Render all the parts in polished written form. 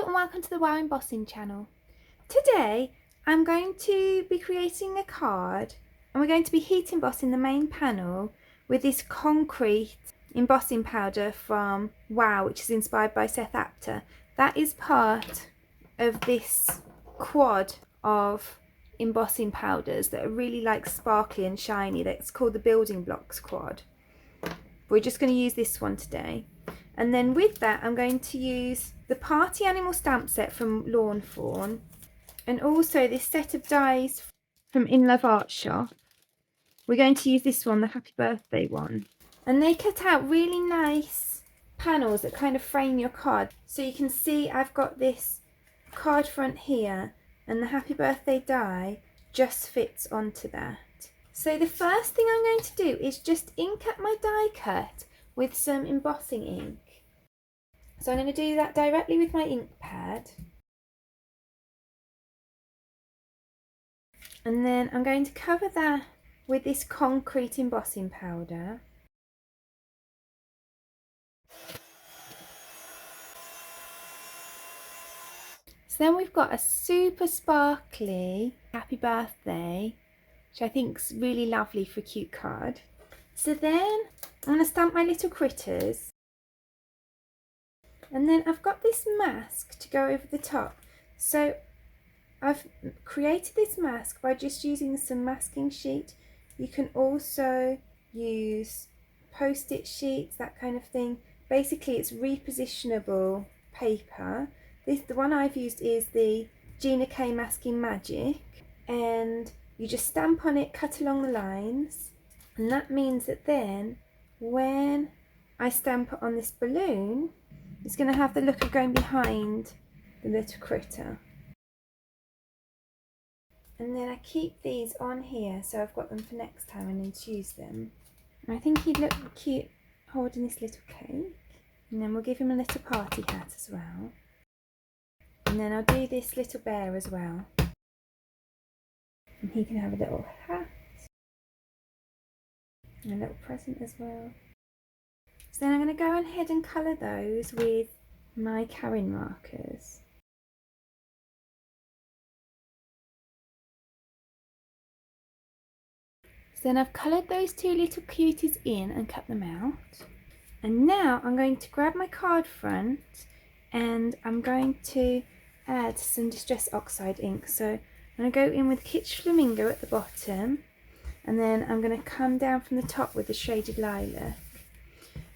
and welcome to the Wow Embossing channel. Today I'm going to be creating a card and we're going to be heat embossing the main panel with this concrete embossing powder from Wow, which is inspired by Seth Apter. That is part of this quad of embossing powders that are really like sparkly and shiny. That's called the building blocks quad. We're just going to use this one today. And then with that, I'm going to use the Party Animal stamp set from FAWN, and also this set of dies from Inlovearts shop. We're going to use this one, the Happy Birthday one. And they cut out really nice panels that kind of frame your card. So you can see I've got this card front here, and the Happy Birthday die just fits onto that. So the first thing I'm going to do is just ink up my die cut with some embossing ink. So I'm going to do that directly with my ink pad. And then I'm going to cover that with this concrete embossing powder. So then we've got a super sparkly Happy Birthday, which I think is really lovely for a cute card. So then I'm going to stamp my little critters. And then I've got this mask to go over the top. So I've created this mask by just using some masking sheet. You can also use post-it sheets, that kind of thing. Basically it's repositionable paper. The one I've used is the Gina K Masking Magic, and you just stamp on it, cut along the lines, and that means that then when I stamp it on this balloon, it's going to have the look of going behind the little critter. And then I keep these on here so I've got them for next time I need to use them. And I think he'd look cute holding this little cake. And then we'll give him a little party hat as well. And then I'll do this little bear as well. And he can have a little hat. And a little present as well. So then I'm going to go ahead and colour those with my Karin markers. So then I've coloured those two little cuties in and cut them out. And now I'm going to grab my card front and I'm going to add some Distress Oxide ink. So I'm going to go in with Kitsch Flamingo at the bottom, and then I'm going to come down from the top with the shaded Lilac.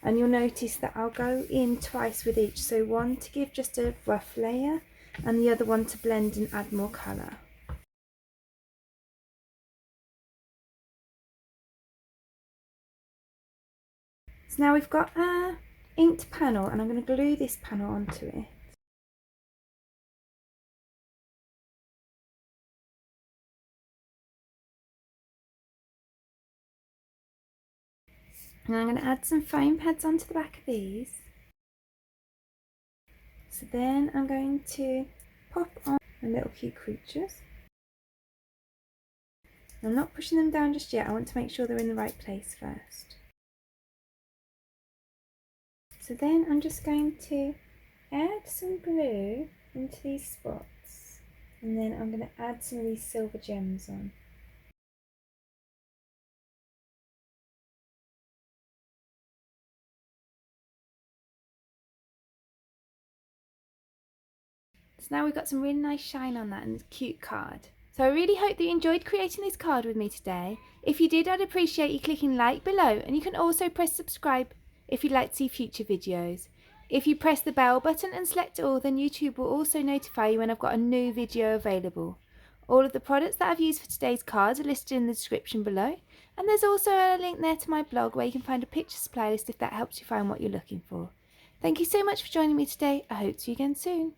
And you'll notice that I'll go in twice with each, so one to give just a rough layer and the other one to blend and add more colour. So now we've got our inked panel, and I'm going to glue this panel onto it. And I'm going to add some foam pads onto the back of these. So then I'm going to pop on my little cute creatures. I'm not pushing them down just yet, I want to make sure they're in the right place first. So then I'm just going to add some glue into these spots, and then I'm going to add some of these silver gems on. So now we've got some really nice shine on that and a cute card. So I really hope that you enjoyed creating this card with me today. If you did, I'd appreciate you clicking like below, and you can also press subscribe if you'd like to see future videos. If you press the bell button and select all, then YouTube will also notify you when I've got a new video available. All of the products that I've used for today's cards are listed in the description below, and there's also a link there to my blog where you can find a picture supply list if that helps you find what you're looking for. Thank you so much for joining me today. I hope to see you again soon.